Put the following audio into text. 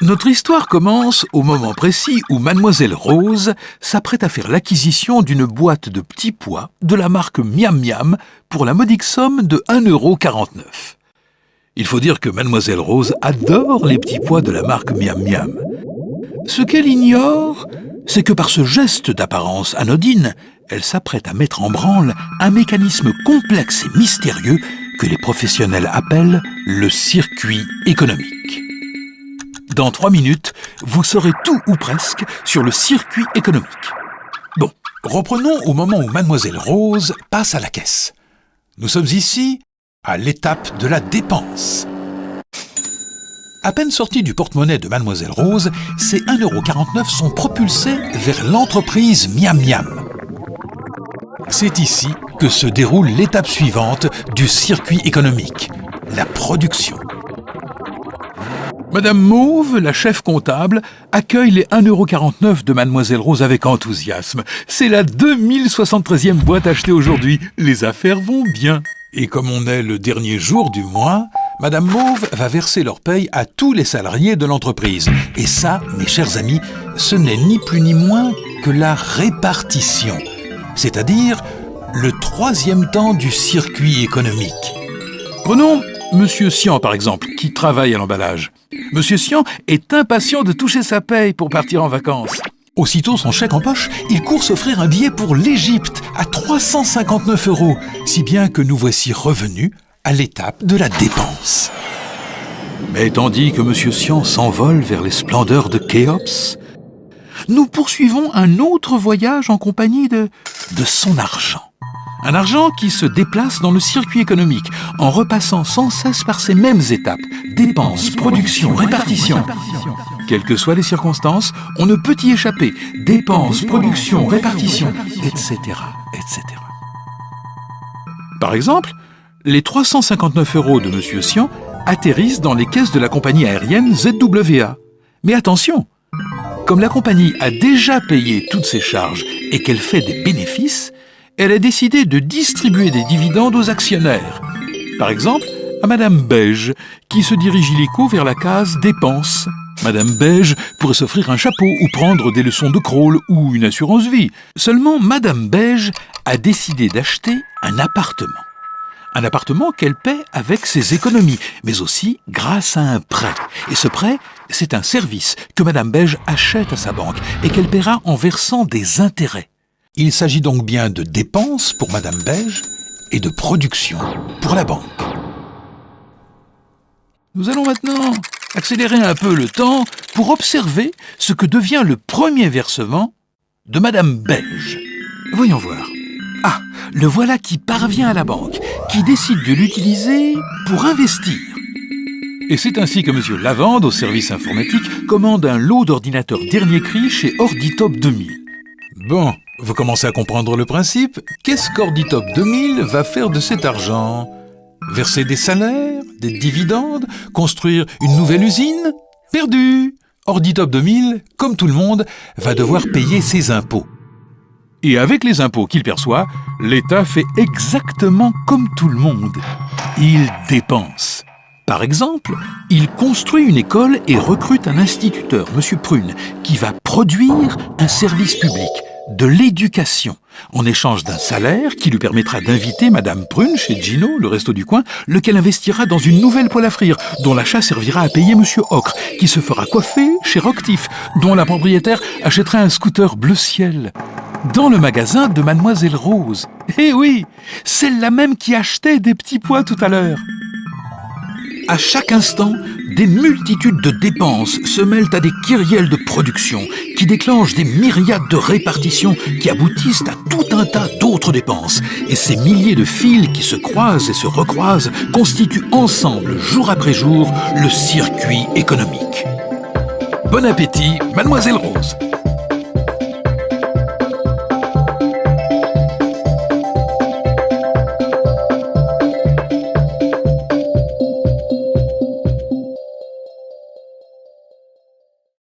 Notre histoire commence au moment précis où Mademoiselle Rose s'apprête à faire l'acquisition d'une boîte de petits pois de la marque Miam Miam pour la modique somme de 1,49 €. Il faut dire que Mademoiselle Rose adore les petits pois de la marque Miam Miam. Ce qu'elle ignore, c'est que par ce geste d'apparence anodine, elle s'apprête à mettre en branle un mécanisme complexe et mystérieux que les professionnels appellent le circuit économique. Dans 3 minutes, vous saurez tout ou presque sur le circuit économique. Bon, reprenons au moment où Mademoiselle Rose passe à la caisse. Nous sommes ici à l'étape de la dépense. À peine sortis du porte-monnaie de Mademoiselle Rose, ces 1,49 € sont propulsés vers l'entreprise Miam Miam. C'est ici que se déroule l'étape suivante du circuit économique, la production. Madame Mauve, la chef comptable, accueille les 1,49 € de Mademoiselle Rose avec enthousiasme. C'est la 2073e boîte achetée aujourd'hui. Les affaires vont bien. Et comme on est le dernier jour du mois, Madame Mauve va verser leur paye à tous les salariés de l'entreprise. Et ça, mes chers amis, ce n'est ni plus ni moins que la répartition, c'est-à-dire le 3e temps du circuit économique. Prenons Monsieur Sian, par exemple, qui travaille à l'emballage. Monsieur Sian est impatient de toucher sa paye pour partir en vacances. Aussitôt son chèque en poche, il court s'offrir un billet pour l'Égypte à 359 €, si bien que nous voici revenus à l'étape de la dépense. Mais tandis que Monsieur Sian s'envole vers les splendeurs de Khéops, nous poursuivons un autre voyage en compagnie de son argent. Un argent qui se déplace dans le circuit économique en repassant sans cesse par ces mêmes étapes. Dépenses, production, répartition. Quelles que soient les circonstances, on ne peut y échapper. Dépenses, production, répartition, etc., etc. Par exemple, les 359 € de Monsieur Sian atterrissent dans les caisses de la compagnie aérienne ZWA. Mais attention, comme la compagnie a déjà payé toutes ses charges et qu'elle fait des bénéfices, elle a décidé de distribuer des dividendes aux actionnaires. Par exemple, à Madame Beige, qui se dirige illico vers la case dépenses. Madame Beige pourrait s'offrir un chapeau ou prendre des leçons de crawl ou une assurance vie. Seulement, Madame Beige a décidé d'acheter un appartement. Un appartement qu'elle paie avec ses économies, mais aussi grâce à un prêt. Et ce prêt, c'est un service que Madame Beige achète à sa banque et qu'elle paiera en versant des intérêts. Il s'agit donc bien de dépenses pour Madame Beige et de production pour la banque. Nous allons maintenant accélérer un peu le temps pour observer ce que devient le premier versement de Madame Beige. Voyons voir. Ah, le voilà qui parvient à la banque, qui décide de l'utiliser pour investir. Et c'est ainsi que Monsieur Lavande, au service informatique, commande un lot d'ordinateurs dernier cri chez Orditop 2000. Bon, vous commencez à comprendre le principe. Qu'est-ce qu'Orditop 2000 va faire de cet argent ? Verser des salaires, des dividendes, construire une nouvelle usine ? Perdu ! Orditop 2000, comme tout le monde, va devoir payer ses impôts. Et avec les impôts qu'il perçoit, l'État fait exactement comme tout le monde. Il dépense. Par exemple, il construit une école et recrute un instituteur, Monsieur Prune, qui va produire un service public, de l'éducation, en échange d'un salaire qui lui permettra d'inviter Madame Prune chez Gino, le resto du coin, lequel investira dans une nouvelle poêle à frire, dont l'achat servira à payer Monsieur Ocre, qui se fera coiffer chez Rocktif, dont la propriétaire achètera un scooter bleu ciel. Dans le magasin de Mademoiselle Rose. Eh oui, celle-là même qui achetait des petits pois tout à l'heure. À chaque instant, des multitudes de dépenses se mêlent à des kyrielles de production qui déclenchent des myriades de répartitions qui aboutissent à tout un tas d'autres dépenses. Et ces milliers de fils qui se croisent et se recroisent constituent ensemble, jour après jour, le circuit économique. Bon appétit, Mademoiselle Rose!